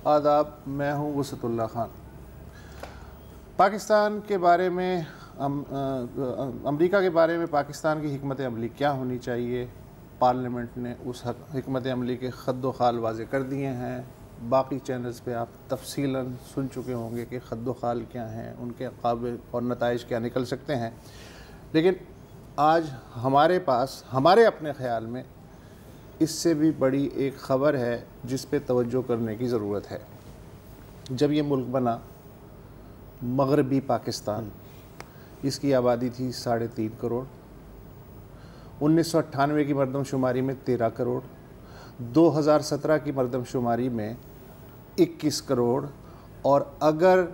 آداب، میں ہوں وسعت اللہ خان۔ پاکستان کے بارے میں امریکہ کے بارے میں پاکستان کی حکمت عملی کیا ہونی چاہیے، پارلیمنٹ نے اس حکمت عملی کے خد و خال واضح کر دیے ہیں۔ باقی چینلز پہ آپ تفصیلاً سن چکے ہوں گے کہ خد و خال کیا ہیں، ان کے عقابے اور نتائج کیا نکل سکتے ہیں، لیکن آج ہمارے پاس ہمارے اپنے خیال میں اس سے بھی بڑی ایک خبر ہے جس پہ توجہ کرنے کی ضرورت ہے۔ جب یہ ملک بنا، مغربی پاکستان، اس کی آبادی تھی 3.5 کروڑ، 1998 کی مردم شماری میں 13 کروڑ، 2017 کی مردم شماری میں 21 کروڑ، اور اگر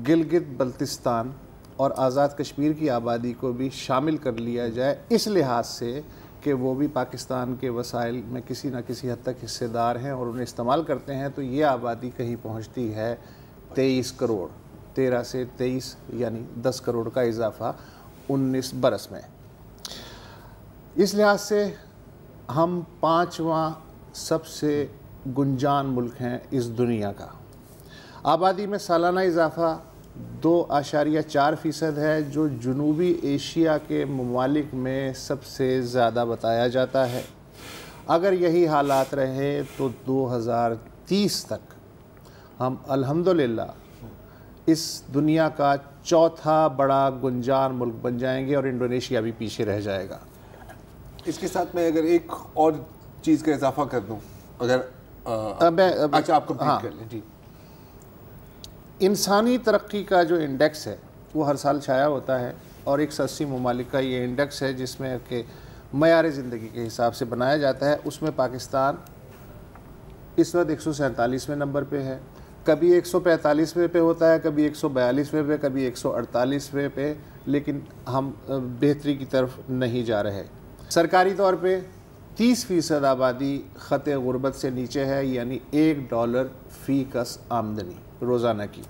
گلگت بلتستان اور آزاد کشمیر کی آبادی کو بھی شامل کر لیا جائے اس لحاظ سے کہ وہ بھی پاکستان کے وسائل میں کسی نہ کسی حد تک حصے دار ہیں اور انہیں استعمال کرتے ہیں، تو یہ آبادی کہیں پہنچتی ہے 23 کروڑ، 13 سے 23 یعنی 10 کروڑ کا اضافہ 19 برس میں۔ اس لحاظ سے ہم 5واں سب سے گنجان ملک ہیں اس دنیا کا۔ آبادی میں سالانہ اضافہ 2.4% ہے، جو جنوبی ایشیا کے ممالک میں سب سے زیادہ بتایا جاتا ہے۔ اگر یہی حالات رہے تو 2030 تک ہم الحمدللہ اس دنیا کا چوتھا بڑا گنجان ملک بن جائیں گے اور انڈونیشیا بھی پیچھے رہ جائے گا۔ اس کے ساتھ میں اگر ایک اور چیز کا اضافہ کر دوں، اگر اچھا آپ کمپلیٹ کر لیں۔ جی، انسانی ترقی کا جو انڈیکس ہے وہ ہر سال شائع ہوتا ہے، اور 180 ممالک کا یہ انڈیکس ہے جس میں کہ معیار زندگی کے حساب سے بنایا جاتا ہے۔ اس میں پاکستان اس وقت 147ویں نمبر پہ ہے، کبھی 145ویں پہ ہوتا ہے، کبھی 142ویں پہ، کبھی 148ویں پہ، لیکن ہم بہتری کی طرف نہیں جا رہے۔ سرکاری طور پہ 30% آبادی خط غربت سے نیچے ہے، یعنی $1 فی کس آمدنی روزانہ کی،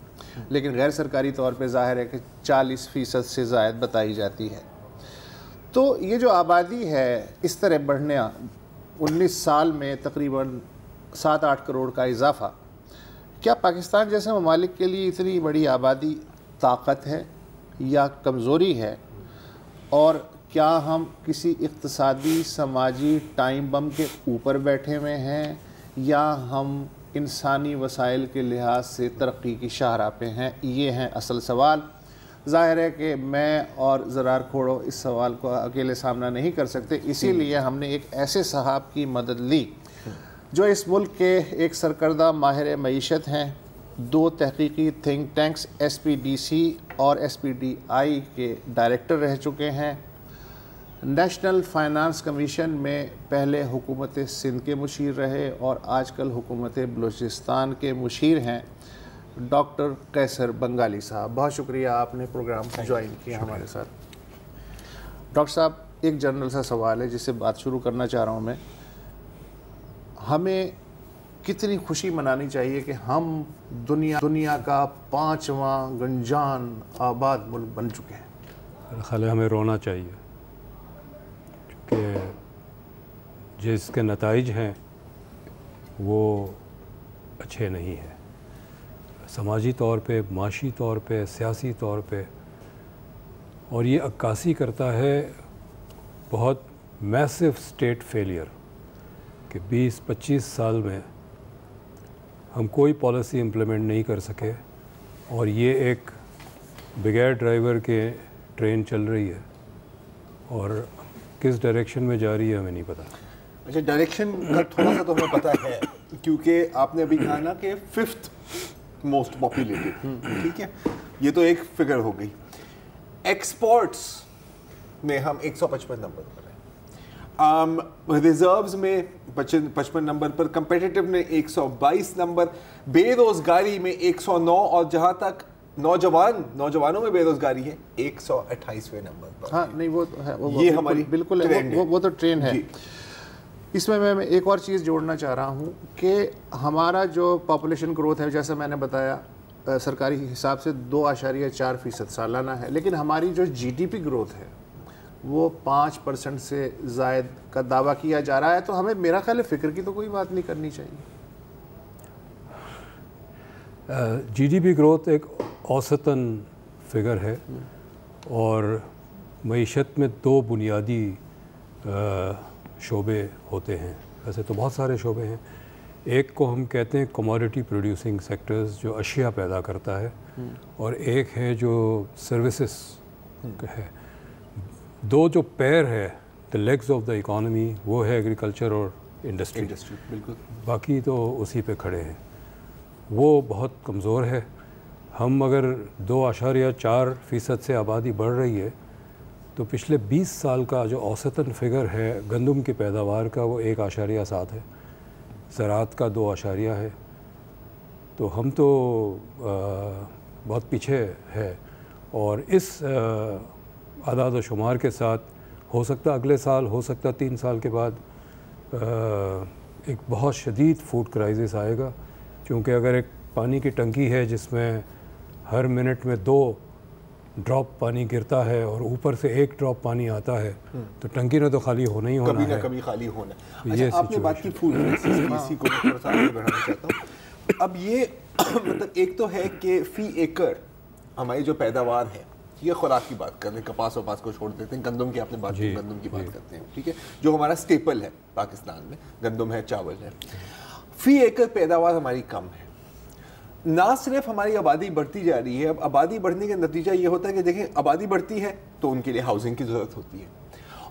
لیکن غیر سرکاری طور پہ ظاہر ہے کہ 40% سے زائد بتائی جاتی ہے۔ تو یہ جو آبادی ہے اس طرح بڑھنے 19 سال میں تقریباً 7-8 کروڑ کا اضافہ، کیا پاکستان جیسے ممالک کے لیے اتنی بڑی آبادی طاقت ہے یا کمزوری ہے؟ اور کیا ہم کسی اقتصادی سماجی ٹائم بم کے اوپر بیٹھے ہوئے ہیں، یا ہم انسانی وسائل کے لحاظ سے ترقی کی شاہراہ پہ ہیں؟ یہ ہیں اصل سوال۔ ظاہر ہے کہ میں اور زرار کھوڑو اس سوال کو اکیلے سامنا نہیں کر سکتے، اسی لیے ہم نے ایک ایسے صاحب کی مدد لی جو اس ملک کے ایک سرکردہ ماہر معیشت ہیں، 2 تحقیقی تھنک ٹینکس SPDC اور SPDI کے ڈائریکٹر رہ چکے ہیں، نیشنل فائنانس کمیشن میں پہلے حکومت سندھ کے مشیر رہے اور آج کل حکومت بلوچستان کے مشیر ہیں، ڈاکٹر قیصر بنگالی صاحب۔ بہت شکریہ آپ نے پروگرام جوائن کیا ہمارے ساتھ۔ ڈاکٹر صاحب، ایک جنرل سا سوال ہے جس سے بات شروع کرنا چاہ رہا ہوں میں۔ ہمیں کتنی خوشی منانی چاہیے کہ ہم دنیا کا 5واں گنجان آباد ملک بن چکے ہیں؟ میرا خیال ہے ہمیں رونا چاہیے، کہ جس کے نتائج ہیں وہ اچھے نہیں ہیں، سماجی طور پہ، معاشی طور پہ، سیاسی طور پہ، اور یہ عکاسی کرتا ہے بہت میسو اسٹیٹ فیلئر کہ 20-25 سال میں ہم کوئی پالیسی امپلیمنٹ نہیں کر سکے، اور یہ ایک بغیر ڈرائیور کے ٹرین چل رہی ہے اور کس ڈائریکشن میں جا رہی ہے ہمیں نہیں پتہ۔ اچھا، ڈائریکشن کا تھوڑا سا تو ہمیں پتہ ہے، کیونکہ آپ نے ابھی کہا نا کہ 5th موسٹ پاپولیٹڈ، ٹھیک ہے، یہ تو ایک فگر ہو گئی۔ ایکسپورٹس میں ہم 155 نمبر پر ہیں، ریزروز میں 55 نمبر پر، کمپیٹیٹو میں 122 نمبر، بے روزگاری میں 109، اور جہاں تک نوجوانوں میں بے روزگاری ہے 128ویں نمبر پر۔ ہاں نہیں، وہ ہے، یہ ہماری بالکل وہ تو ٹرین ہے۔ اس میں میں ایک اور چیز جوڑنا چاہ رہا ہوں کہ ہمارا جو پاپولیشن گروتھ ہے، جیسے میں نے بتایا سرکاری حساب سے 2.4% سالانہ ہے، لیکن ہماری جو جی ڈی پی گروتھ ہے وہ 5% سے زائد کا دعویٰ کیا جا رہا ہے، تو ہمیں میرا خیال ہے فکر کی تو کوئی بات نہیں کرنی چاہیے۔ جی ڈی پی گروتھ ایک اوسطاً فگر ہے، اور معیشت میں 2 بنیادی شعبے ہوتے ہیں، ویسے تو بہت سارے شعبے ہیں۔ ایک کو ہم کہتے ہیں کموڈیٹی پروڈیوسنگ سیکٹرز، جو اشیاء پیدا کرتا ہے، اور ایک ہے جو سروسز ہے۔ 2 جو پیر ہے the legs of the economy, وہ ہے ایگریکلچر اور انڈسٹری، بالکل، باقی تو اسی پہ کھڑے ہیں۔ وہ بہت کمزور ہے۔ ہم اگر 2.4% سے آبادی بڑھ رہی ہے، تو پچھلے 20 سال کا جو اوسطاً فگر ہے گندم کی پیداوار کا، وہ 1.7 ہے، زراعت کا 2 ہے، تو ہم تو بہت پیچھے ہے۔ اور اس اعداد و شمار کے ساتھ ہو سکتا اگلے سال، ہو سکتا 3 سال کے بعد ایک بہت شدید فوڈ کرائسس آئے گا، کیونکہ اگر ایک پانی کی ٹنکی ہے جس میں ہر منٹ میں 2 ڈراپ پانی گرتا ہے اور اوپر سے 1 ڈراپ پانی آتا ہے، تو ٹنکی نے تو خالی ہونا ہی ہونا ہے، کبھی نہ کبھی خالی ہونا ہے۔ یہ اچھا، آپ نے بات کی فوڈ اسی کو تھوڑا سا آگے بڑھانا چاہتا ہوں۔ اب یہ مطلب ایک تو ہے کہ فی ایکڑ ہماری جو پیداوار ہے، یہ خوراک کی بات کر رہے ہیں، کپاس وپاس کو چھوڑ دیتے ہیں، گندم کی آپ نے بات کی، گندم کی بات کرتے ہیں، ٹھیک ہے، جو ہمارا سٹیپل ہے پاکستان میں، گندم ہے، چاول ہے۔ فی ایکڑ پیداوار ہماری کم ہے۔ نہ صرف ہماری آبادی بڑھتی جا رہی ہے، اب آبادی بڑھنے کا نتیجہ یہ ہوتا ہے کہ دیکھیں آبادی بڑھتی ہے تو ان کے لیے ہاؤسنگ کی ضرورت ہوتی ہے،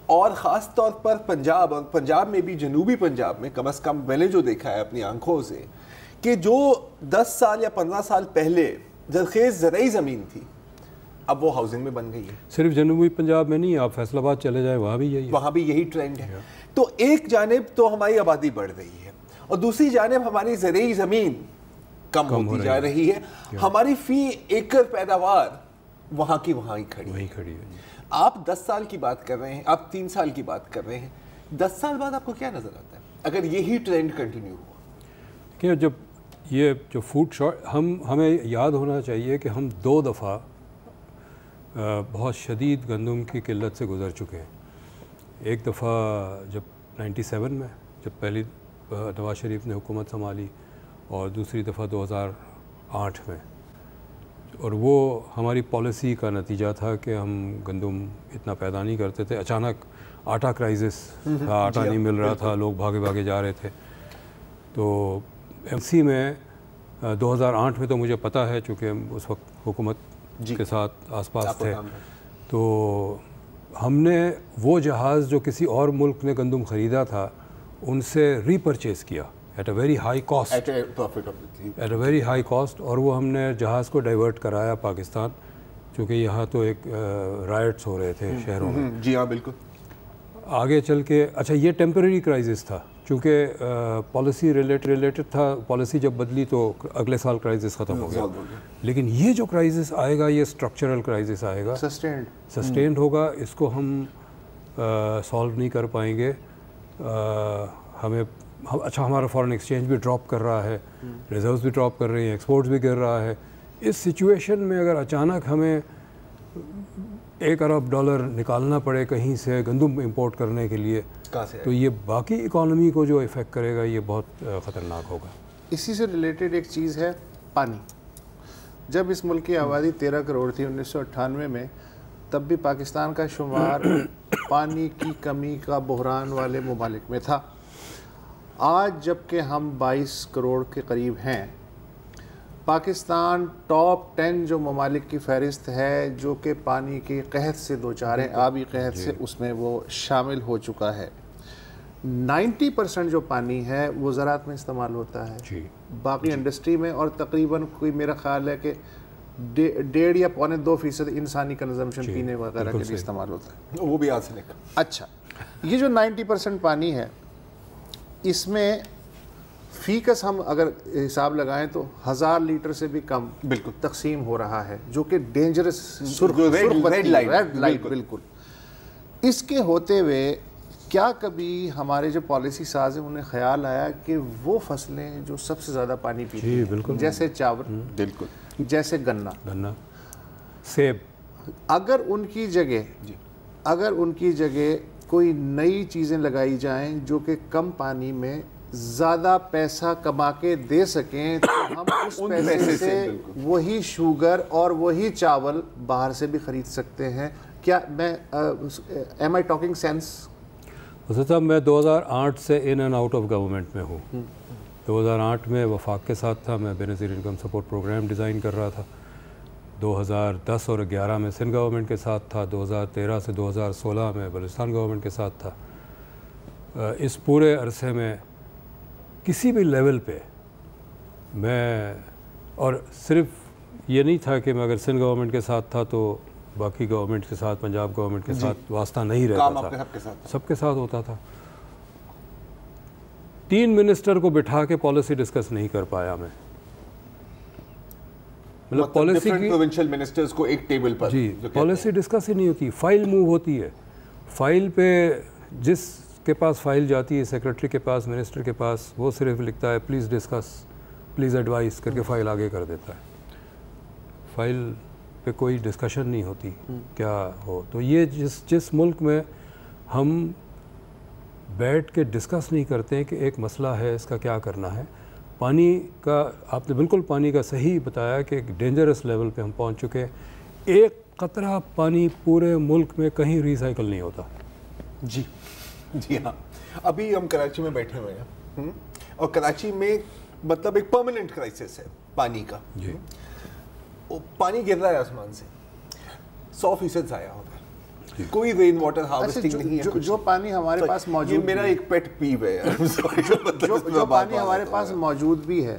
اور خاص طور پر پنجاب، اور پنجاب میں بھی جنوبی پنجاب میں کم از کم میں نے جو دیکھا ہے اپنی آنکھوں سے، کہ جو 10 سال یا 15 سال پہلے زرخیز زرعی زمین تھی، اب وہ ہاؤسنگ میں بن گئی ہے۔ صرف جنوبی پنجاب میں نہیں، آپ فیصل آباد چلے جائیں، وہاں بھی یہی ہے، وہاں بھی یہی ٹرینڈ ہے۔ تو ایک جانب تو ہماری آبادی بڑھ رہی ہے، اور دوسری جانب ہماری زرعی زمین کم ہوتی جا رہی ہے، ہماری فی ایکڑ پیداوار وہاں کی وہاں ہی کھڑی ہے۔ آپ 10 سال کی بات کر رہے ہیں، آپ 3 سال کی بات کر رہے ہیں، 10 سال بعد آپ کو کیا نظر آتا ہے اگر یہی ٹرینڈ کنٹینیو ہوا؟ کہ جب یہ جو فوڈ شارٹ، ہمیں یاد ہونا چاہیے کہ ہم 2 دفعہ بہت شدید گندم کی قلت سے گزر چکے ہیں۔ ایک دفعہ جب 97 میں، جب پہلی نواز شریف نے حکومت سنبھالی، اور دوسری دفعہ 2008 میں، اور وہ ہماری پالیسی کا نتیجہ تھا کہ ہم گندم اتنا پیدا نہیں کرتے تھے۔ اچانک آٹا کرائسس تھا، آٹا نہیں مل رہا تھا، لوگ بھاگے بھاگے جا رہے تھے۔ تو ایم سی میں 2008 میں تو مجھے پتہ ہے، چونکہ اس وقت حکومت کے ساتھ آس پاس تھے، تو ہم نے وہ جہاز جو کسی اور ملک نے گندم خریدا تھا ان سے ری پرچیز کیا at a very high cost, at a very high cost, اور وہ ہم نے جہاز کو ڈائیورٹ کرایا پاکستان، چونکہ یہاں تو ایک رائٹس ہو رہے تھے شہروں میں۔ جی ہاں، بالکل۔ آگے چل کے اچھا یہ ٹیمپریری کرائسس تھا، چونکہ پالیسی ریلیٹڈ تھا، پالیسی جب بدلی تو اگلے سال کرائسس ختم ہو گیا، لیکن یہ جو کرائسس آئے گا یہ اسٹرکچرل کرائسس آئے گا، سسٹینڈ ہوگا، اس کو ہم سالو نہیں کر پائیں گے۔ ہمیں اچھا ہمارا فارن ایکسچینج بھی ڈراپ کر رہا ہے، ریزروز بھی ڈراپ کر رہے ہیں، ایکسپورٹس بھی گر رہا ہے۔ اس سچویشن میں اگر اچانک ہمیں $1 ارب نکالنا پڑے کہیں سے گندم امپورٹ کرنے کے لیے، تو یہ باقی اکانومی کو جو افیکٹ کرے گا یہ بہت خطرناک ہوگا۔ اسی سے ریلیٹڈ ایک چیز ہے پانی۔ جب اس ملک کی آبادی 13 کروڑ تھی 1998 میں، تب بھی پاکستان کا شمار پانی کی کمی کا بحران والے ممالک میں تھا۔ آج جب کہ ہم 22 کروڑ کے قریب ہیں، پاکستان ٹاپ 10 جو ممالک کی فہرست ہے جو کہ پانی کی قحط سے دوچار ہیں، آبی قحط سے، اس میں وہ شامل ہو چکا ہے۔ 90% جو پانی ہے وہ زراعت میں استعمال ہوتا ہے، باقی انڈسٹری میں، اور تقریباً کوئی میرا خیال ہے کہ 1.5 یا 2.25% انسانی کنزمپشن پینے وغیرہ کے لیے استعمال ہوتا ہے، وہ بھی آج سے لے کر۔ اچھا، یہ جو 90% پانی ہے، اس میں فی کس ہم اگر حساب لگائیں تو 1000 لیٹر سے بھی کم بالکل تقسیم ہو رہا ہے، جو کہ ڈینجرس ریڈ لائٹ بالکل۔ اس کے ہوتے ہوئے کیا کبھی ہمارے جو پالیسی ساز ہیں انہیں خیال آیا کہ وہ فصلیں جو سب سے زیادہ پانی پیتی ہیں، جیسے چاول، بالکل جیسے گنا، سیب. اگر ان کی جگہ کوئی نئی چیزیں لگائی جائیں جو کہ کم پانی میں زیادہ پیسہ کما کے دے سکیں تو ہم اس پیسے سے وہی شوگر اور وہی چاول باہر سے بھی خرید سکتے ہیں. کیا میں ایم آئی ٹاکنگ سینس؟ حضرت صاحب میں 2008 سے in and out of government میں ہوں. 2008 میں وفاق کے ساتھ تھا، میں بے نظیر انکم سپورٹ پروگرام ڈیزائن کر رہا تھا. 2010 اور 11 میں سندھ گورنمنٹ کے ساتھ تھا. 2013 سے 2016 میں بلوچستان گورنمنٹ کے ساتھ تھا. اس پورے عرصے میں کسی بھی لیول پہ میں، اور صرف یہ نہیں تھا کہ میں اگر سندھ گورنمنٹ کے ساتھ تھا تو باقی گورنمنٹ کے ساتھ، پنجاب گورنمنٹ کے ساتھ واسطہ نہیں رہتا تھا، سب کے ساتھ ہوتا تھا. 3 منسٹر کو بٹھا کے پالیسی ڈسکس نہیں کر پایا میں. مطلب پالیسی کی پروونشل منسٹرز کو ایک ٹیبل پر، جی پالیسی ڈسکس ہی نہیں ہوتی. فائل موو ہوتی ہے، فائل پہ جس کے پاس فائل جاتی ہے، سیکرٹری کے پاس، منسٹر کے پاس، وہ صرف لکھتا ہے پلیز ڈسکس، پلیز ایڈوائز کر کے فائل آگے کر دیتا ہے. فائل پہ کوئی ڈسکشن نہیں ہوتی کیا ہو. تو یہ جس ملک میں ہم بیٹھ کے ڈسکس نہیں کرتے ہیں کہ ایک مسئلہ ہے، اس کا کیا کرنا ہے. پانی کا آپ نے بالکل پانی کا صحیح بتایا کہ ایک ڈینجرس لیول پہ ہم پہنچ چکے ہیں. ایک قطرہ پانی پورے ملک میں کہیں ریسائیکل نہیں ہوتا. جی ہاں. ابھی ہم کراچی میں بیٹھے ہوئے ہیں اور کراچی میں مطلب ایک پرماننٹ کرائسس ہے پانی کا. جی پانی گر رہا ہے آسمان سے، 100% ضائع ہو رہا ہے. کوئی رین واٹر ہارویسٹنگ نہیں ہے. جو پانی ہمارے پاس موجود، یہ میرا ایک پیٹ پیو ہے. جو پانی ہمارے پاس موجود بھی ہے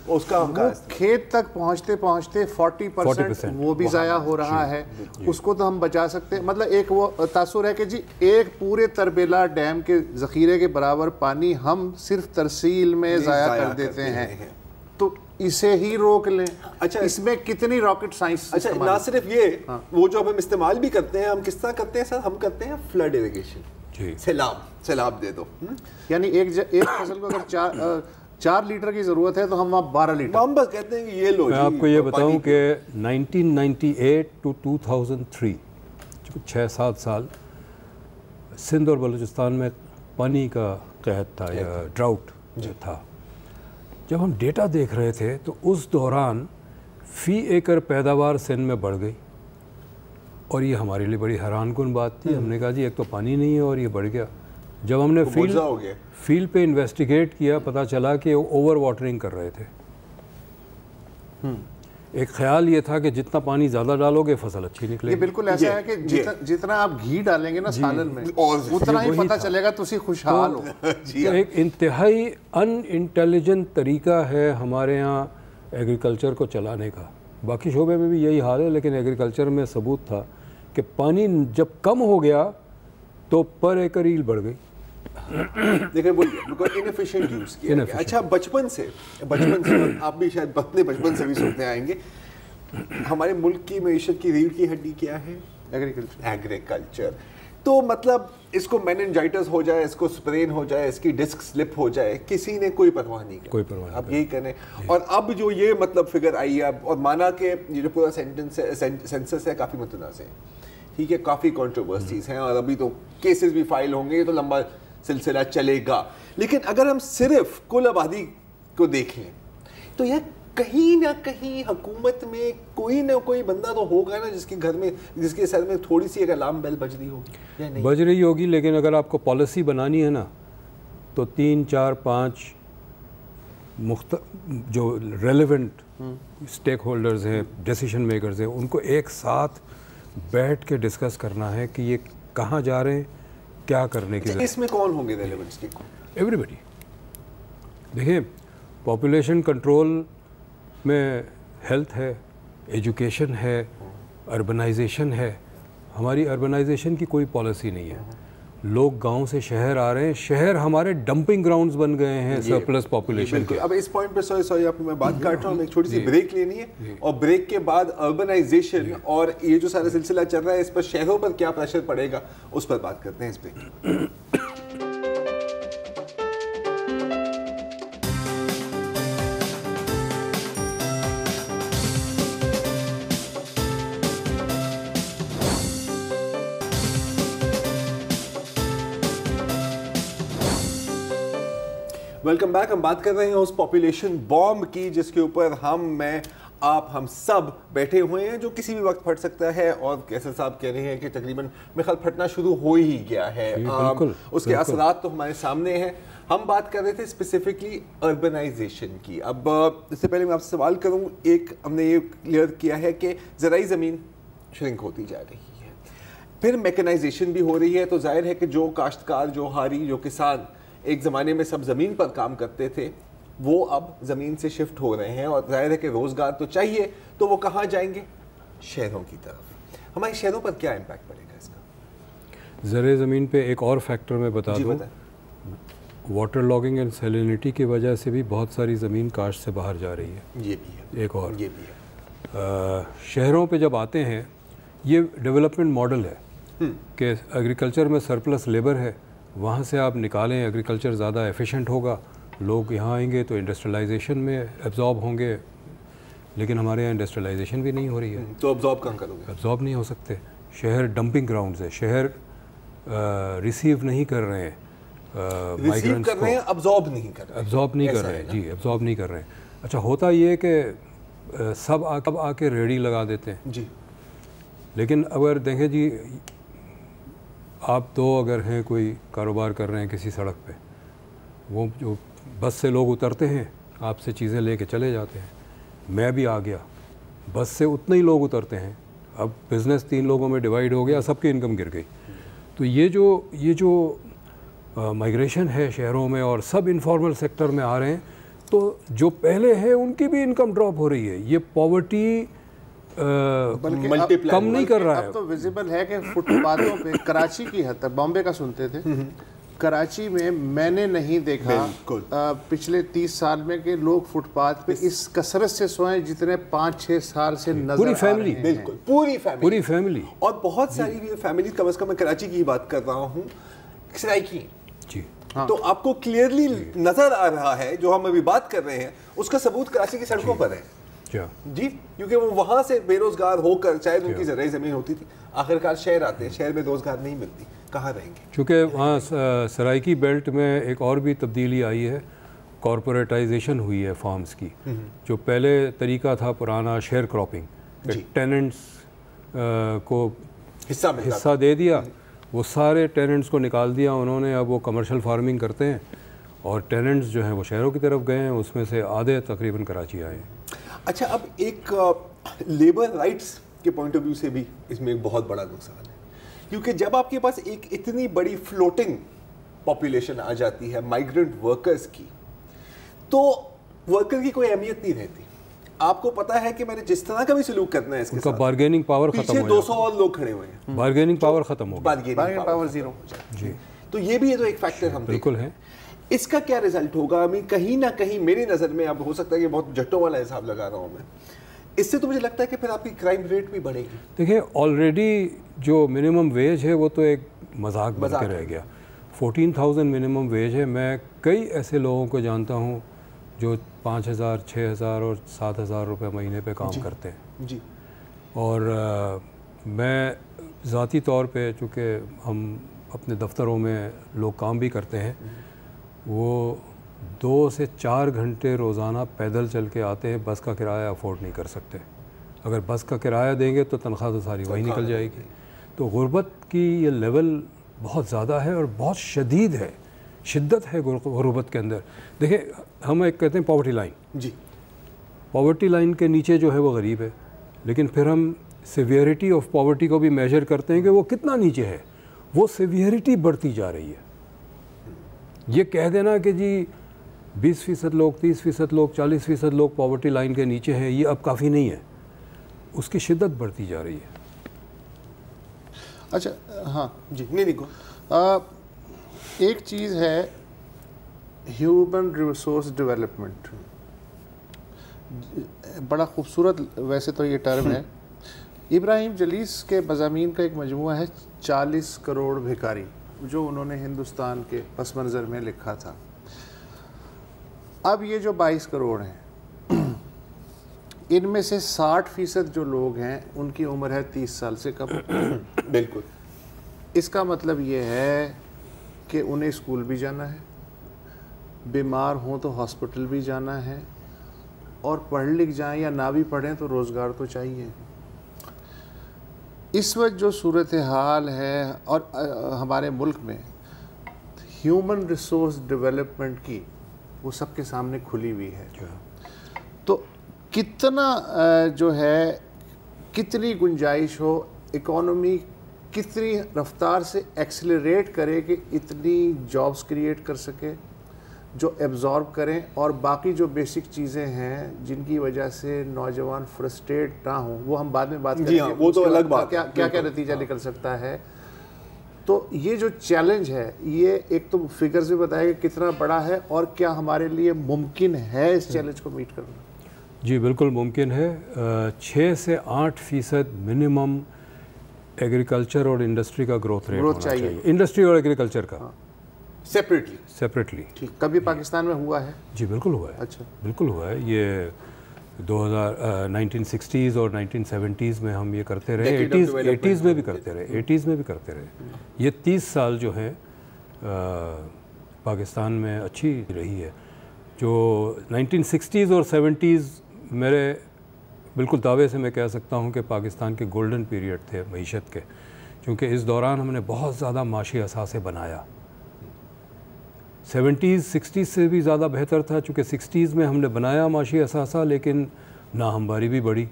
اس کا ہم کھیت تک پہنچتے 40% وہ بھی ضائع ہو رہا ہے. اس کو تو ہم بچا سکتے ہیں. مطلب ایک وہ تاثر ہے کہ جی ایک پورے تربیلا ڈیم کے ذخیرے کے برابر پانی ہم صرف ترسیل میں ضائع کر دیتے ہیں. تو اسے ہی روک لیں. اچھا اس میں کتنی راکٹ سائنس. اچھا نہ صرف یہ، وہ جو ہم استعمال بھی کرتے ہیں، ہم کس طرح کرتے ہیں سر؟ ہم کرتے ہیں فلڈ ایریگیشن، سیلاب دے دو. یعنی ایک فصل کو اگر 4 لیٹر کی ضرورت ہے تو ہم وہاں 12 لیٹر. ہم بس کہتے ہیں کہ یہ لو. میں آپ کو یہ بتاؤں کہ 1998 to 2003 6-7 سال سندھ اور بلوچستان میں پانی کا قحط تھا یا ڈراؤٹ تھا. جب ہم ڈیٹا دیکھ رہے تھے تو اس دوران فی ایکر پیداوار سندھ میں بڑھ گئی، اور یہ ہمارے لیے بڑی حیران کن بات تھی. ہم نے کہا جی ایک تو پانی نہیں ہے اور یہ بڑھ گیا. جب ہم نے فیلڈ پہ انویسٹیگیٹ کیا، پتہ چلا کہ اوور واٹرنگ کر رہے تھے. ایک خیال یہ تھا کہ جتنا پانی زیادہ ڈالو گے فصل اچھی نکلے. یہ بالکل ایسا ہے کہ جتنا آپ گھی ڈالیں گے نا سالن میں اتنا ہی پتہ چلے گا تسی خوشحال ہو. ایک انتہائی ان انٹیلیجنٹ طریقہ ہے ہمارے ہاں ایگریکلچر کو چلانے کا. باقی شعبے میں بھی یہی حال ہے، لیکن ایگریکلچر میں ثبوت تھا کہ پانی جب کم ہو گیا تو پر ایکر ایل بڑھ گئی. دیکھیں وہ انیفیشینٹ یوز کیا. اچھا بچپن سے آپ بھی شاید اپنے بچپن سے بھی سنتے آئیں گے، ہمارے ملک کی معیشت کی ریڑھ کی ہڈی کیا ہے؟ ایگریکلچر. تو مطلب اس کو میننجائٹس ہو جائے، اس کو اسپرین ہو جائے، اس کی ڈسک سلپ ہو جائے، کسی نے کوئی پرواہ نہیں کی. اب یہی کریں. اور اب جو یہ مطلب فگر آئی ہے اور مانا کہ یہ جو پورا سینسس ہے کافی متنازع ہے، ٹھیک ہے، کافی کنٹروورسیز ہیں، اور ابھی تو کیسز بھی فائل ہوں گے، یہ تو لمبا سلسلہ چلے گا. لیکن اگر ہم صرف کل آبادی کو دیکھ لیں تو یہ کہیں نہ کہیں حکومت میں کوئی نہ کوئی بندہ تو ہوگا نا جس کے گھر میں، جس کے سر میں تھوڑی سی ایک الارم بیل بج رہی ہوگی. بج رہی ہوگی، لیکن اگر آپ کو پالیسی بنانی ہے نا تو 3-4-5 جو ریلیونٹ اسٹیک ہولڈرز ہیں، ڈیسیشن میکرز ہیں، ان کو ایک ساتھ بیٹھ کے ڈسکس کرنا ہے کہ یہ کہاں جا رہے ہیں، کیا کرنے کی. اس میں کون ہوں گے ریلیونٹ اسٹیک ہولڈر؟ ایوری بڈی. دیکھیں پاپولیشن کنٹرول میں ہیلتھ ہے، ایجوکیشن ہے، اربنائزیشن ہے. ہماری اربنائزیشن کی کوئی پالیسی نہیں ہے. لوگ گاؤں سے شہر آ رہے ہیں، شہر ہمارے ڈمپنگ گراؤنڈز بن گئے ہیں سرپلس پاپولیشن کے. اب اس پوائنٹ پہ سوری آپ کو میں بات کاٹ رہا ہوں، ایک چھوٹی سی بریک لینی ہے، اور بریک کے بعد اربنائزیشن اور یہ جو سارا سلسلہ چل رہا ہے اس پر شہروں پر کیا پریشر پڑے گا اس پر بات کرتے ہیں اس پہ. Welcome back. ہم بات کر رہے ہیں اس پاپولیشن بامب کی جس کے اوپر میں آپ ہم سب بیٹھے ہوئے ہیں, جو کسی بھی وقت پھٹ سکتا ہے, اور کیسر صاحب کہہ رہے ہیں کہ تقریباً میرے خیال پھٹنا شروع ہو ہی گیا ہے. اس کے اثرات تو ہمارے سامنے ہیں. ہم بات کر رہے تھے اسپیسیفکلی اربنائزیشن کی. اب اس سے پہلے میں آپ سے سوال کروں, ایک ہم نے یہ کلیئر کیا ہے کہ زرعی زمین شرنک ہوتی جا رہی ہے, پھر میکنائزیشن بھی ہو رہی ہے, تو ظاہر ہے کہ جو کاشتکار, جو ہاری, جو کسان ایک زمانے میں سب زمین پر کام کرتے تھے وہ اب زمین سے شفٹ ہو رہے ہیں, اور ظاہر ہے کہ روزگار تو چاہیے, تو وہ کہاں جائیں گے؟ شہروں کی طرف. ہمارے شہروں پر کیا امپیکٹ پڑے گا اس کا؟ زرعی زمین پہ ایک اور فیکٹر میں بتا دوں, واٹر لاگنگ اینڈ سیلینٹی کی وجہ سے بھی بہت ساری زمین کاشت سے باہر جا رہی ہے. یہ بھی ہے, ایک اور یہ بھی ہے. شہروں پہ جب آتے ہیں, یہ ڈیولپمنٹ ماڈل ہے کہ ایگریکلچر میں سرپلس لیبر ہے, وہاں سے آپ نکالیں, ایگریکلچر زیادہ ایفیشینٹ ہوگا, لوگ یہاں آئیں گے تو انڈسٹریلائزیشن میں ایبزارب ہوں گے. لیکن ہمارے یہاں انڈسٹریلائزیشن بھی نہیں ہو رہی ہے, تو ایبزارب کہاں کرو گے؟ ایبزارب نہیں ہو سکتے. شہر ڈمپنگ گراؤنڈز ہے, شہر ریسیو نہیں کر رہے ہیں ریسیو کر رہے ہیں, ایبزارب نہیں کر رہے. ایبزارب نہیں کر رہے ہیں, جی ایبزارب نہیں کر رہے ہیں. اچھا, ہوتا یہ کہ سب آ کے ریڑھی لگا دیتے ہیں جی. لیکن اگر دیکھیں جی, آپ دو اگر ہیں کوئی کاروبار کر رہے ہیں کسی سڑک پہ, وہ جو بس سے لوگ اترتے ہیں آپ سے چیزیں لے کے چلے جاتے ہیں, میں بھی آ گیا, بس سے اتنے ہی لوگ اترتے ہیں, اب بزنس 3 لوگوں میں ڈیوائیڈ ہو گیا, سب کی انکم گر گئی. تو یہ جو مائگریشن ہے شہروں میں, اور سب انفارمل سیکٹر میں آ رہے ہیں, تو جو پہلے ہیں ان کی بھی انکم ڈراپ ہو رہی ہے. یہ پاورٹی کم نہیں کر رہا ہے. اب تو ویزیبل ہے کہ فٹ پاتھوں پہ کراچی کی حد تک, بامبے کا سنتے تھے, کراچی میں نے نہیں دیکھا پچھلے 30 سال میں کہ لوگ فٹ پاتھ پہ اس کثرت سے سوئیں جتنے 5-6 سال سے نظر پوری فیملی, بالکل پوری فیملی, اور بہت ساری فیملی, کم از کم میں کراچی کی ہی بات کر رہا ہوں, سرائکی جی. تو آپ کو کلیئرلی نظر آ رہا ہے جو ہم ابھی بات کر رہے ہیں اس کا ثبوت کراچی کی سڑکوں پر ہے جی, کیونکہ وہ وہاں سے بے روزگار ہو کر, شاید ان کی زرعی زمین ہوتی تھی, آخرکار شہر آتے ہیں, شہر میں روزگار نہیں ملتی, کہاں رہیں گے؟ چونکہ وہاں سرائکی بیلٹ میں ایک اور بھی تبدیلی آئی ہے, کارپوریٹائزیشن ہوئی ہے فارمز کی. جو پہلے طریقہ تھا پرانا شیئر کراپنگ, ٹیننٹس کو حصہ دے دیا, وہ سارے ٹیننٹس کو نکال دیا انہوں نے, اب وہ کمرشل فارمنگ کرتے ہیں, اور ٹیننٹس جو ہیں وہ شہروں کی طرف گئے ہیں, اس میں سے آدھے تقریباً کراچی آئے ہیں. اچھا, اب ایک لیبر رائٹس کے پوائنٹ آف ویو سے بھی اس میں ایک بہت بڑا نقصان ہے, کیونکہ جب آپ کے پاس ایک اتنی بڑی فلوٹنگ پاپولیشن آ جاتی ہے مائیگرنٹ ورکرز کی, تو ورکر کی کوئی اہمیت نہیں رہتی. آپ کو پتا ہے کہ میں نے جس طرح کا بھی سلوک کرنا ہے اس کے ساتھ, بارگیننگ پاور ختم ہو جائے, 200 اور لوگ کھڑے ہوئے ہیں, بارگیننگ پاور ختم ہو, بارگیننگ پاور زیرو ہو جائے. جی, تو یہ بھی تو ایک فیکٹر ہم بالکل ہے. اس کا کیا رزلٹ ہوگا؟ کہیں نہ کہیں میری نظر میں, اب ہو سکتا ہے کہ بہت جٹوں والا حساب لگا رہا ہوں میں, اس سے تو مجھے لگتا ہے کہ پھر آپ کی کرائم ریٹ بھی بڑھے گی. دیکھیں, آلریڈی جو منیمم ویج ہے وہ تو ایک مذاق بن کے رہ گیا. 14,000 منیمم ویج ہے. میں کئی ایسے لوگوں کو جانتا ہوں جو 5,000, 6,000 اور 7,000 روپے مہینے پہ کام کرتے ہیں. جی. اور میں ذاتی طور پہ, چونکہ ہم اپنے دفتروں میں لوگ کام بھی کرتے ہیں, وہ 2 سے 4 گھنٹے روزانہ پیدل چل کے آتے ہیں, بس کا کرایہ افورڈ نہیں کر سکتے. اگر بس کا کرایہ دیں گے تو تنخواہ تو ساری وہی نکل جائے گی. تو غربت کی یہ لیول بہت زیادہ ہے اور بہت شدید ہے, شدت ہے غربت کے اندر. دیکھیں, ہم ایک کہتے ہیں پاورٹی لائن, جی, پاورٹی لائن کے نیچے جو ہے وہ غریب ہے, لیکن پھر ہم سیویئرٹی آف پاورٹی کو بھی میجر کرتے ہیں کہ وہ کتنا نیچے ہے. وہ سیویئرٹی بڑھتی جا رہی ہے. یہ کہہ دینا کہ جی 20% لوگ, 30% لوگ, 40% لوگ پاورٹی لائن کے نیچے ہیں, یہ اب کافی نہیں ہے, اس کی شدت بڑھتی جا رہی ہے. اچھا, ہاں جی, نہیں کو ایک چیز ہے ہیومن ریسورس ڈیولپمنٹ, بڑا خوبصورت ویسے تو یہ ٹرم ہے. ابراہیم جلیس کے مضامین کا ایک مجموعہ ہے 40 کروڑ بھکاری, جو انہوں نے ہندوستان کے پس منظر میں لکھا تھا. اب یہ جو 22 کروڑ ہیں, ان میں سے 60% جو لوگ ہیں ان کی عمر ہے 30 سال سے کم. بالکل. اس کا مطلب یہ ہے کہ انہیں اسکول بھی جانا ہے, بیمار ہوں تو ہاسپٹل بھی جانا ہے، اور پڑھ لکھ جائیں یا نہ بھی پڑھیں تو روزگار تو چاہیے۔ اس وقت جو صورتحال ہے اور ہمارے ملک میں ہیومن ریسورس ڈیولپمنٹ کی، وہ سب کے سامنے کھلی ہوئی ہے، تو کتنا جو ہے کتنی گنجائش ہو، اکانومی کتنی رفتار سے ایکسلریٹ کرے کہ اتنی جابس کریٹ کر سکے جو ایبزارب کریں، اور باقی جو بیسک چیزیں ہیں جن کی وجہ سے نوجوان فرسٹریٹ نہ ہوں، وہ ہم بعد میں بات کریں گے، وہ تو الگ بات، کیا کیا نتیجہ نکل سکتا ہے۔ تو یہ جو چیلنج ہے، یہ ایک تو فگرز بھی بتائے کہ کتنا بڑا ہے اور کیا ہمارے لیے ممکن ہے اس چیلنج کو میٹ کرنا۔ جی بالکل ممکن ہے۔ 6 سے 8% منیمم ایگریکلچر اور انڈسٹری کا گروتھ ریٹ ہونا چاہیے، انڈسٹری اور ایگریکلچر کا سیپریٹلی۔ ٹھیک، کبھی پاکستان میں ہوا ہے؟ جی بالکل ہوا ہے، اچھا بالکل ہوا ہے۔ یہ 1960s اور 1970s میں ہم یہ کرتے رہے، 80s میں بھی کرتے رہے، یہ 30 سال جو ہیں پاکستان میں اچھی رہی ہے۔ جو 1960s اور 70s میرے بالکل دعوے سے میں کہہ سکتا ہوں کہ پاکستان کے گولڈن پیریڈ تھے معیشت کے، کیونکہ اس دوران ہم نے بہت زیادہ معاشی اثاثے بنایا۔ 70s 60s سے بھی زیادہ بہتر تھا، چونکہ 60s میں ہم نے بنایا معاشی اثاثہ لیکن ناہمواری بھی بڑھی۔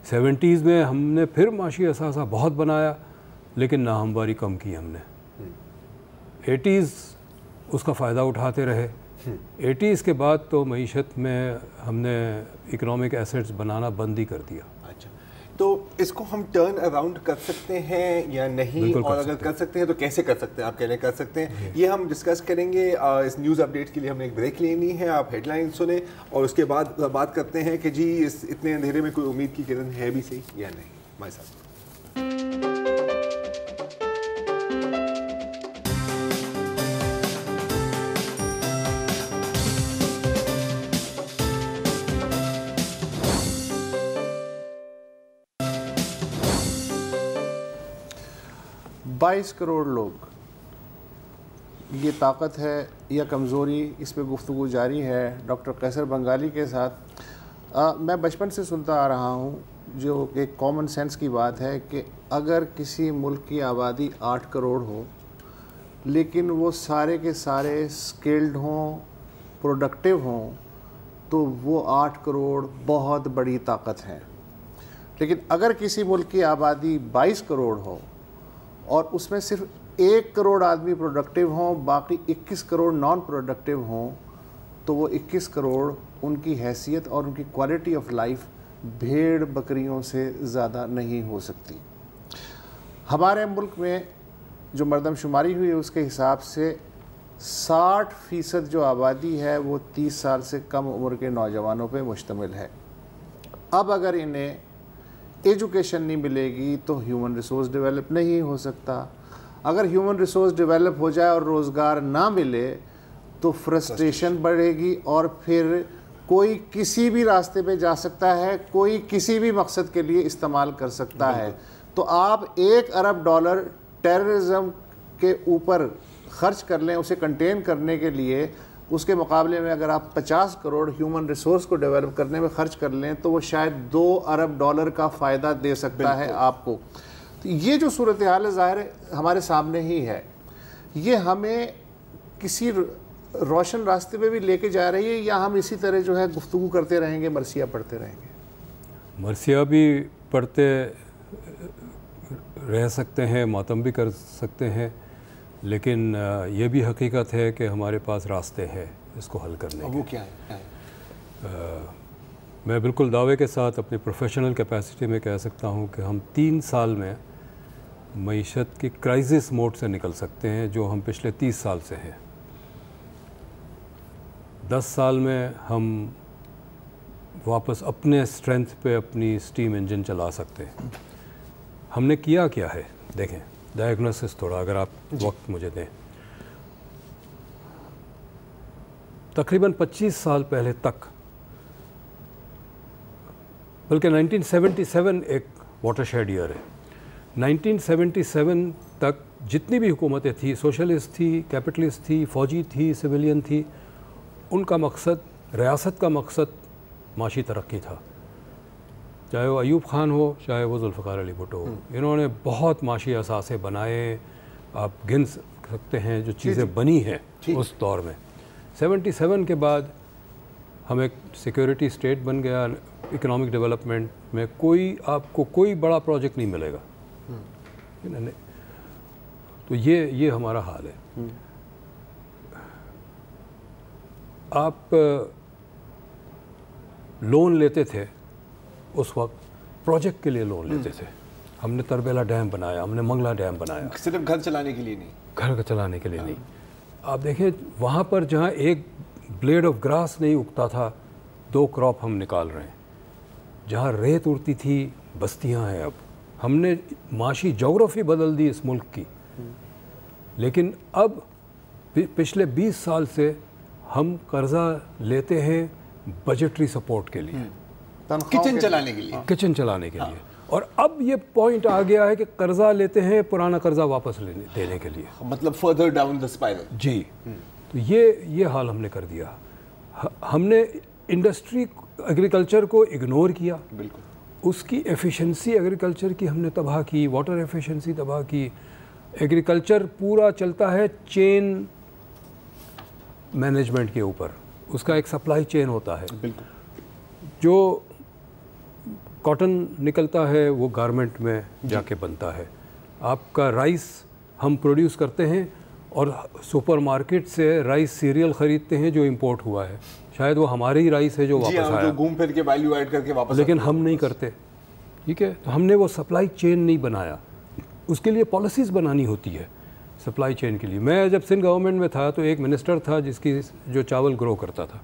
70s میں ہم نے پھر معاشی اثاثہ بہت بنایا لیکن ناہمواری کم کی ہم نے۔ 80s اس کا فائدہ اٹھاتے رہے۔ 80s کے بعد تو معیشت میں ہم نے اکنامک ایسٹس بنانا بند ہی کر دیا۔ اچھا، تو اس کو ہم ٹرن اراؤنڈ کر سکتے ہیں یا نہیں، اور اگر کر سکتے ہیں تو کیسے کر سکتے ہیں؟ آپ کہہ رہے ہیں کر سکتے ہیں، یہ ہم ڈسکس کریں گے۔ اس نیوز اپڈیٹ کے لیے ہم نے ایک بریک لینی ہے، آپ ہیڈ لائن سنیں اور اس کے بعد بات کرتے ہیں کہ جی اس اتنے اندھیرے میں کوئی امید کی کرن ہے بھی صحیح یا نہیں۔ ہمارے ساتھ بائیس کروڑ لوگ، یہ طاقت ہے یا کمزوری، اس پہ گفتگو جاری ہے ڈاکٹر قیصر بنگالی کے ساتھ۔ میں بچپن سے سنتا آ رہا ہوں، جو ایک کامن سینس کی بات ہے کہ اگر کسی ملک کی آبادی 8 کروڑ ہو لیکن وہ سارے کے سارے اسکلڈ ہوں، پروڈکٹیو ہوں، تو وہ 8 کروڑ بہت بڑی طاقت ہے۔ لیکن اگر کسی ملک کی آبادی 22 کروڑ ہو اور اس میں صرف 1 کروڑ آدمی پروڈکٹیو ہوں، باقی 21 کروڑ نان پروڈکٹیو ہوں، تو وہ 21 کروڑ ان کی حیثیت اور ان کی کوالٹی آف لائف بھیڑ بکریوں سے زیادہ نہیں ہو سکتی۔ ہمارے ملک میں جو مردم شماری ہوئی ہے اس کے حساب سے 60% جو آبادی ہے وہ 30 سال سے کم عمر کے نوجوانوں پہ مشتمل ہے۔ اب اگر انہیں ایجوکیشن نہیں ملے گی تو ہیومن ریسورس ڈیولپ نہیں ہو سکتا۔ اگر ہیومن ریسورس ڈیولپ ہو جائے اور روزگار نہ ملے تو فرسٹریشن بڑھے گی، اور پھر کوئی کسی بھی راستے پہ جا سکتا ہے، کوئی کسی بھی مقصد کے لیے استعمال کر سکتا ہے۔ تو آپ $1 ارب ٹیررزم کے اوپر خرچ کر لیں اسے کنٹین کرنے کے لیے، اس کے مقابلے میں اگر آپ 50 کروڑ ہیومن ریسورس کو ڈیولپ کرنے میں خرچ کر لیں تو وہ شاید $2 ارب کا فائدہ دے سکتا ہے آپ کو۔ تو یہ جو صورتحال ظاہر ہمارے سامنے ہی ہے، یہ ہمیں کسی روشن راستے پہ بھی لے کے جا رہی ہے، یا ہم اسی طرح جو ہے گفتگو کرتے رہیں گے، مرثیہ پڑھتے رہیں گے؟ مرثیہ بھی پڑھتے رہ سکتے ہیں، ماتم بھی کر سکتے ہیں، لیکن یہ بھی حقیقت ہے کہ ہمارے پاس راستے ہیں اس کو حل کرنے کے۔ وہ کیا ہے؟ میں بالکل دعوے کے ساتھ اپنی پروفیشنل کیپیسٹی میں کہہ سکتا ہوں کہ ہم 3 سال میں معیشت کی کرائسس موڈ سے نکل سکتے ہیں جو ہم پچھلے 30 سال سے ہیں۔ 10 سال میں ہم واپس اپنے اسٹرینتھ پہ اپنی سٹیم انجن چلا سکتے ہیں۔ ہم نے کیا کیا ہے دیکھیں، ڈائگنوسس تھوڑا اگر آپ وقت مجھے دیں۔ تقریباً 25 سال پہلے تک، بلکہ 1977 ایک واٹر شیڈ ایئر ہے، 1977 تک جتنی بھی حکومتیں تھیں، سوشلسٹ تھی، کیپٹلسٹ تھی، فوجی تھی، سویلین تھی، ان کا مقصد، ریاست کا مقصد معاشی ترقی تھا، چاہے وہ ایوب خان ہو چاہے وہ ذوالفقار علی بھٹو ہو. انہوں نے بہت معاشی اثاثے بنائے، آپ گن سکتے ہیں جو چیزیں بنی ہیں اس دور میں. 77 کے بعد ہم ایک سیکیورٹی اسٹیٹ بن گیا. اکنامک ڈیولپمنٹ میں آپ کو کوئی بڑا پروجیکٹ نہیں ملے گا. تو یہ ہمارا حال ہے. آپ لون لیتے تھے اس وقت، پروجیکٹ کے لیے لون لیتے تھے. ہم نے تربیلا ڈیم بنایا، ہم نے منگلا ڈیم بنایا، صرف گھر چلانے کے لیے نہیں، گھر چلانے کے لیے نہیں. آپ دیکھیں وہاں پر جہاں ایک بلیڈ آف گراس نہیں اگتا تھا 2 کراپ ہم نکال رہے ہیں. جہاں ریت اڑتی تھی بستیاں ہیں. اب ہم نے معاشی جغرافی بدل دی اس ملک کی. لیکن اب پچھلے 20 سال سے ہم قرضہ لیتے ہیں بجٹری سپورٹ کے لیے، کچن چلانے کے لیے، کچن چلانے کے لیے. اور اب یہ پوائنٹ آ گیا ہے کہ قرضہ لیتے ہیں پرانا قرضہ واپس دینے کے لیے، مطلب فردر ڈاؤن دا اسپائرل. جی. تو یہ حال ہم نے کر دیا. ہم نے انڈسٹری ایگریکلچر کو اگنور کیا. بالکل. اس کی ایفیشنسی ایگریکلچر کی ہم نے تباہ کی، واٹر ایفیشنسی تباہ کی. ایگریکلچر پورا چلتا ہے چین مینجمنٹ کے اوپر. اس کا ایک سپلائی چین ہوتا ہے. بالکل. جو کاٹن نکلتا ہے وہ گارمنٹ میں جا کے بنتا ہے. آپ کا رائس ہم پروڈیوس کرتے ہیں اور سپر مارکیٹ سے رائس سیریل خریدتے ہیں جو امپورٹ ہوا ہے. شاید وہ ہمارے ہی رائس ہے جو واپس آیا، جو گھوم پھر کے ویلیو ایڈ کر کے واپس، لیکن ہم نہیں کرتے. ٹھیک ہے. تو ہم نے وہ سپلائی چین نہیں بنایا. اس کے لیے پالیسیز بنانی ہوتی ہے سپلائی چین کے لیے. میں جب سندھ گورنمنٹ میں تھا تو ایک منسٹر تھا جو چاول گرو کرتا تھا.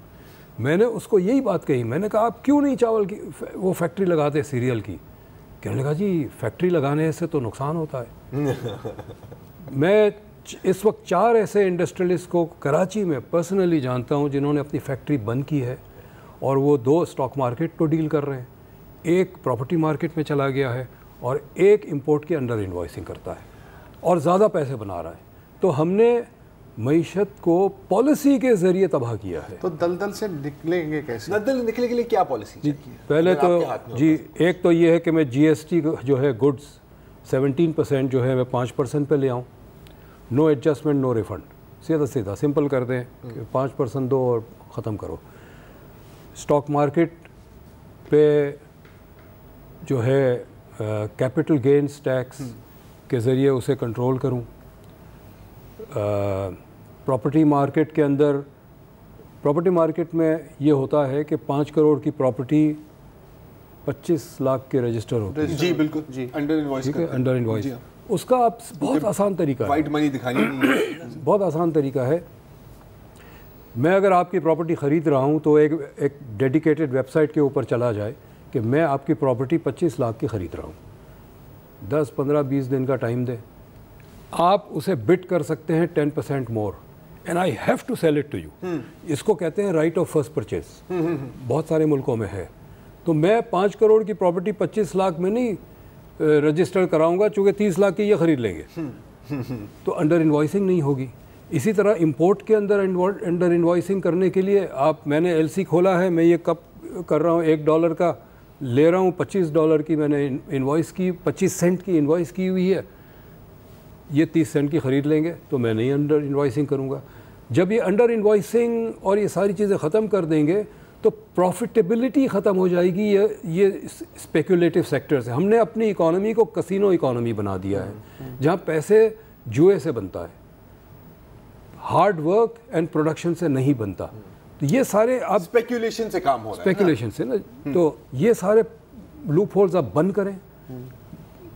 میں نے اس کو یہی بات کہی، میں نے کہا آپ کیوں نہیں چاول کی وہ فیکٹری لگاتے سیریل کی؟ کہنے لگا جی فیکٹری لگانے سے تو نقصان ہوتا ہے. میں اس وقت 4 ایسے انڈسٹریلسٹ کو کراچی میں پرسنلی جانتا ہوں جنہوں نے اپنی فیکٹری بند کی ہے اور وہ 2 اسٹاک مارکیٹ کو ڈیل کر رہے ہیں. ایک پراپرٹی مارکیٹ میں چلا گیا ہے اور ایک امپورٹ کے انڈر انوائسنگ کرتا ہے اور زیادہ پیسے بنا رہا ہے. تو ہم نے معیشت کو پالیسی کے ذریعے تباہ کیا ہے. تو دلدل سے نکلیں گے کیسے؟ دلدل نکلنے کے لیے کیا پالیسی چاہیے؟ پہلے تو جی ایک تو یہ ہے کہ میں جی ایس ٹی جو ہے گڈس 17% جو ہے میں 5% پہ لے آؤں. نو ایڈجسٹمنٹ نو ریفنڈ. سیدھا سمپل کر دیں کہ 5% دو اور ختم کرو. اسٹاک مارکیٹ پہ جو ہے کیپٹل گینز ٹیکس کے ذریعے اسے کنٹرول کروں. پراپرٹی مارکیٹ کے اندر، پراپرٹی مارکیٹ میں یہ ہوتا ہے کہ 5 کروڑ کی پراپرٹی 25 لاکھ کے رجسٹر ہوتی ہے. جی بالکل. جی انڈر انوائس. ٹھیک ہے، انڈر انوائس. اس کا آپ بہت آسان طریقہ ہے، وائٹ منی دکھانی نہیں ہے. بہت آسان طریقہ ہے. میں اگر آپ کی پراپرٹی خرید رہا ہوں تو ایک ڈیڈیکیٹڈ ویب سائٹ کے اوپر چلا جائے کہ میں آپ کی پراپرٹی 25 لاکھ کی خرید رہا ہوں. 10 15 20 دن کا ٹائم دے. آپ اسے بٹ کر سکتے ہیں 10% more and I have to sell it to you. اس کو کہتے ہیں رائٹ آف فرسٹ پرچیز. بہت سارے ملکوں میں ہے. تو میں 5 کروڑ کی پراپرٹی 25 لاکھ میں نہیں رجسٹر کراؤں گا چونکہ 30 لاکھ کی یہ خرید لیں گے. تو انڈر انوائسنگ نہیں ہوگی. اسی طرح امپورٹ کے اندر انڈر انوائسنگ کرنے کے لیے میں نے ایل سی کھولا ہے، میں یہ کپ کر رہا ہوں $1 کا لے رہا ہوں، $25 کی میں نے انوائس کی، 25 سینٹ کی انوائس کی ہوئی ہے. یہ 30 سینٹ کی خرید لیں گے تو میں نہیں انڈر انوائسنگ کروں گا. جب یہ انڈر انوائسنگ اور یہ ساری چیزیں ختم کر دیں گے تو پروفیٹیبلٹی ختم ہو جائے گی. یہ اسپیکولیٹو سیکٹر سے ہم نے اپنی اکانومی کو کسینو اکانومی بنا دیا ہے جہاں پیسے جوئے سے بنتا ہے، ہارڈ ورک اینڈ پروڈکشن سے نہیں بنتا. تو یہ سارے اب اسپیکولیشن سے کام ہو رہا ہے، اسپیکولیشن سے نا. تو یہ سارے لوپ ہولز آپ بند کریں،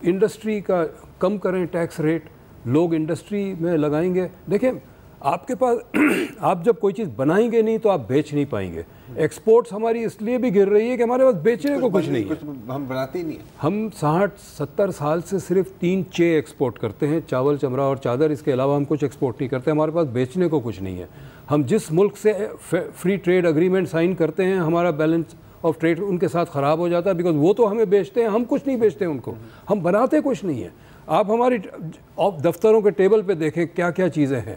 انڈسٹری کا کم کریں ٹیکس ریٹ، لوگ انڈسٹری میں لگائیں گے. دیکھیں آپ کے پاس آپ جب کوئی چیز بنائیں گے نہیں تو آپ بیچ نہیں پائیں گے. ایکسپورٹس ہماری اس لیے بھی گر رہی ہے کہ ہمارے پاس بیچنے کو کچھ نہیں ہے. ہم بناتے ہی نہیں ہیں. ہم 60-70 سال سے صرف 3 چے ایکسپورٹ کرتے ہیں، چاول، چمڑا اور چادر. اس کے علاوہ ہم کچھ ایکسپورٹ نہیں کرتے. ہمارے پاس بیچنے کو کچھ نہیں ہے. ہم جس ملک سے فری ٹریڈ اگریمنٹ سائن کرتے ہیں ہمارا بیلنس آف ٹریڈ ان کے ساتھ خراب ہو جاتا ہے، بیکاز وہ تو ہمیں بیچتے ہیں، ہم کچھ نہیں بیچتے ان کو. ہم بناتے کچھ نہیں ہیں. آپ ہماری دفتروں کے ٹیبل پہ دیکھیں کیا کیا چیزیں ہیں.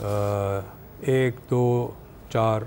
1, 2, 4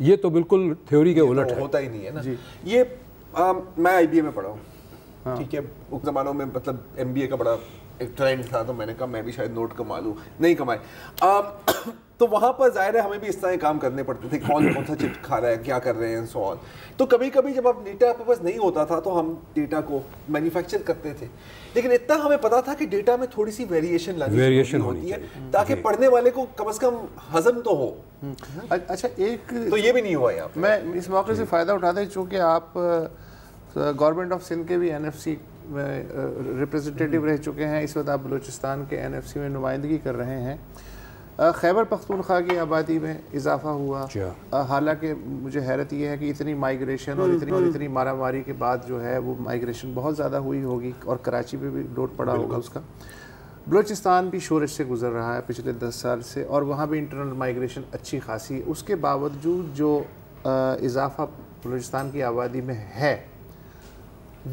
یہ تو بالکل تھیوری کے الٹ ہے. ہوتا ہی نہیں ہے نا. یہ میں آئی بی اے میں پڑھا ہوں, ٹھیک ہے, اس زمانوں میں مطلب ایم بی اے کا بڑا ایک ٹرینڈ تھا, تو میں نے کہا میں بھی شاید نوٹ کما لوں, نہیں کمائے. تو وہاں پر ظاہر ہے ہمیں بھی اس طرح کام کرنے پڑتے تھے, کون کون سا چپ کھا رہا ہے, کیا کر رہے ہیں, سو آن. تو کبھی کبھی جب اب ڈیٹا آپ کے پاس نہیں ہوتا تھا تو ہم ڈیٹا کو مینوفیکچر کرتے تھے, لیکن اتنا ہمیں پتا تھا کہ ڈیٹا میں تھوڑی سی ویریشن ہوتی ہے تاکہ پڑھنے والے کو کم از کم ہضم تو ہو. اچھا, ایک تو یہ بھی نہیں ہوا یہاں پہ. میں اس موقع سے فائدہ اٹھاتا ہوں چونکہ آپ گورنمنٹ آف سندھ کے بھی این ایف سی میں ریپریزنٹیٹیو رہ چکے ہیں, اس وقت آپ بلوچستان کے این ایف سی میں نمائندگی کر رہے ہیں. خیبر پختونخوا کی آبادی میں اضافہ ہوا, حالانکہ مجھے حیرت یہ ہے کہ اتنی مائیگریشن اور اتنی مارا ماری کے بعد جو ہے وہ مائیگریشن بہت زیادہ ہوئی ہوگی اور کراچی پہ بھی لوڈ پڑا ہوگا اس کا. بلوچستان بھی شورش سے گزر رہا ہے پچھلے 10 سال سے, اور وہاں بھی انٹرنل مائیگریشن اچھی خاصی ہے. اس کے باوجود جو اضافہ بلوچستان کی آبادی میں ہے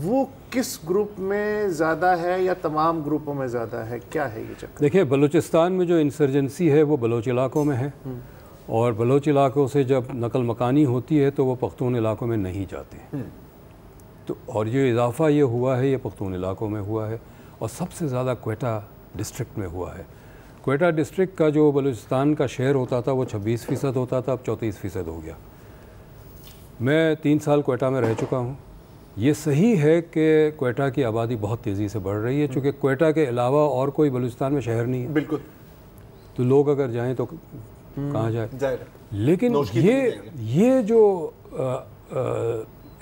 وہ کس گروپ میں زیادہ ہے یا تمام گروپوں میں زیادہ ہے, کیا ہے یہ چکر؟ دیکھیں, بلوچستان میں جو انسرجنسی ہے وہ بلوچ علاقوں میں ہے, اور بلوچ علاقوں سے جب نقل مکانی ہوتی ہے تو وہ پختون علاقوں میں نہیں جاتے. تو اور یہ اضافہ یہ ہوا ہے یہ پختون علاقوں میں ہوا ہے, اور سب سے زیادہ کوئٹہ ڈسٹرکٹ میں ہوا ہے. کوئٹہ ڈسٹرکٹ کا جو بلوچستان کا شیئر ہوتا تھا وہ 26% ہوتا تھا, اب 34% ہو گیا. میں 3 سال کوئٹہ میں رہ چکا ہوں. یہ صحیح ہے کہ کوئٹہ کی آبادی بہت تیزی سے بڑھ رہی ہے, چونکہ کوئٹہ کے علاوہ اور کوئی بلوچستان میں شہر نہیں ہے. بالکل. تو لوگ اگر جائیں تو کہاں جائیں. لیکن یہ جو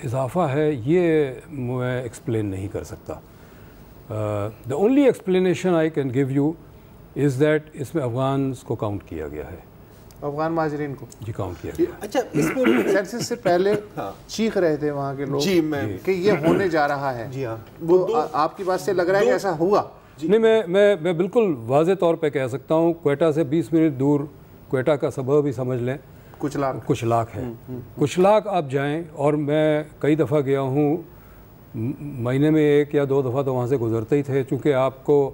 اضافہ ہے یہ میں ایکسپلین نہیں کر سکتا. The only explanation I can give you is that اس میں افغانس کو کاؤنٹ کیا گیا ہے, افغان مہاجرین کو جی کاؤنٹ کیا گیا. اچھا, اس میں سینسس سے پہلے چیخ رہے تھے وہاں کے لوگ کہ یہ ہونے جا رہا ہے. جی ہاں, تو آپ کی بات سے لگ رہا ہے کہ ایسا ہوا؟ نہیں, میں بالکل واضح طور پہ کہہ سکتا ہوں, کوئٹہ سے 20 منٹ دور کوئٹہ کا سبب ہی سمجھ لیں کچھ لاکھ ہے. کچھ لاکھ آپ جائیں, اور میں کئی دفعہ گیا ہوں, مہینے میں 1 یا 2 دفعہ تو وہاں سے گزرتے ہی تھے, چونکہ آپ کو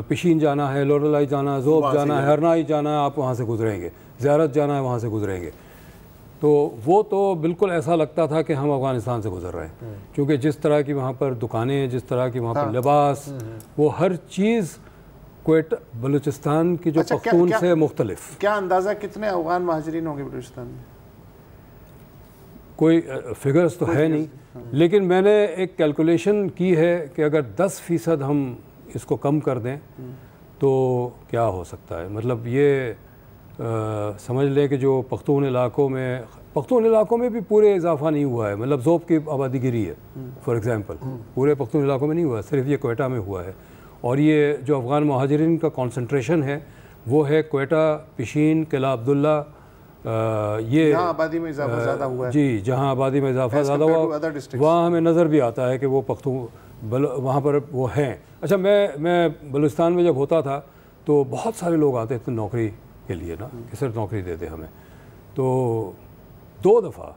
پشین جانا ہے, لوڈلائی جانا ہے, زوب جانا ہے, ہرنائی جانا ہے, آپ وہاں سے گزریں گے, زیارت جانا ہے وہاں سے گزریں گے. تو وہ تو بالکل ایسا لگتا تھا کہ ہم افغانستان سے گزر رہے ہیں, کیونکہ جس طرح کی وہاں پر دکانیں ہیں, جس طرح کی وہاں پر لباس, وہ ہر چیز کوئٹہ بلوچستان کی جو پختون سے مختلف. کیا اندازہ کتنے افغان مہاجرین ہوں گے بلوچستان میں؟ کوئی فگرز تو ہے نہیں, لیکن میں نے ایک کیلکولیشن کی ہے کہ اگر 10% ہم اس کو کم کر دیں تو کیا ہو سکتا ہے. مطلب یہ سمجھ لیں کہ جو پختون علاقوں میں بھی پورے اضافہ نہیں ہوا ہے. مطلب ذوب کی آبادی گری ہے فار ایگزامپل, پورے پختون علاقوں میں نہیں ہوا ہے, صرف یہ کوئٹہ میں ہوا ہے. اور یہ جو افغان مہاجرین کا کانسنٹریشن ہے وہ ہے کوئٹہ, پشین, قلعہ عبداللہ, یہ جہاں آبادی میں اضافہ زیادہ ہوا ہے. جی, جہاں آبادی میں اضافہ زیادہ ہوا وہاں ہمیں نظر بھی آتا ہے کہ وہ پختون وہاں پر وہ ہیں. اچھا, میں بلوچستان میں جب ہوتا تھا تو بہت سارے لوگ آتے تھے نوکری کے لیے نا, کہ سر نوکری دے دے ہمیں. تو 2 دفعہ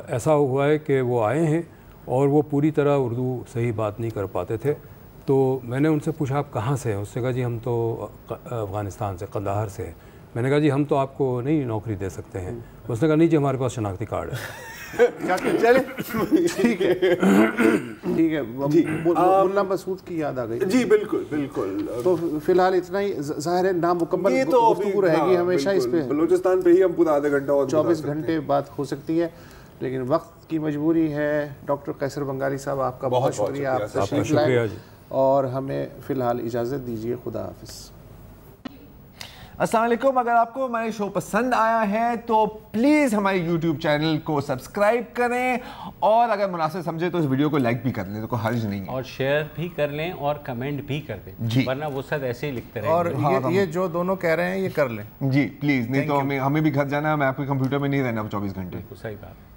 ایسا ہوا ہے کہ وہ آئے ہیں اور وہ پوری طرح اردو صحیح بات نہیں کر پاتے تھے. تو میں نے ان سے پوچھا آپ کہاں سے ہیں؟ اس نے کہا جی ہم تو افغانستان سے, قندھار سے ہیں. میں نے کہا جی ہم تو آپ کو نہیں نوکری دے سکتے ہیں. اس نے کہا نہیں جی ہمارے پاس شناختی کارڈ ہے. چلے ٹھیک ہے, ملا مسعود کی یاد آ گئی. جی بالکل. تو فی الحال اتنا ہی, ظاہر ہے نامکمل گفتگو رہے گی ہمیشہ اس پہ, بلوچستان پہ ہی ہم پورا آدھا گھنٹہ اور 24 گھنٹے بات ہو سکتی ہے, لیکن وقت کی مجبوری ہے. ڈاکٹر قیصر بنگالی صاحب آپ کا بہت شکریہ, آپ تشریف لائے, اور ہمیں فی الحال اجازت دیجیے. خدا حافظ. السلام علیکم. اگر آپ کو ہمارے شو پسند آیا ہے تو پلیز ہمارے یوٹیوب چینل کو سبسکرائب کریں, اور اگر مناسب سمجھے تو اس ویڈیو کو لائک بھی کر لیں, تو کوئی حرج نہیں ہے, اور شیئر بھی کر لیں اور کمنٹ بھی کر دیں, ورنہ وہ سب ایسے ہی لکھتے رہیں. اور یہ جو دونوں کہہ رہے ہیں یہ کر لیں جی پلیز, نہیں تو ہمیں بھی گھر جانا ہے, میں آپ کے کمپیوٹر میں نہیں رہنا 24 گھنٹے. صحیح بات.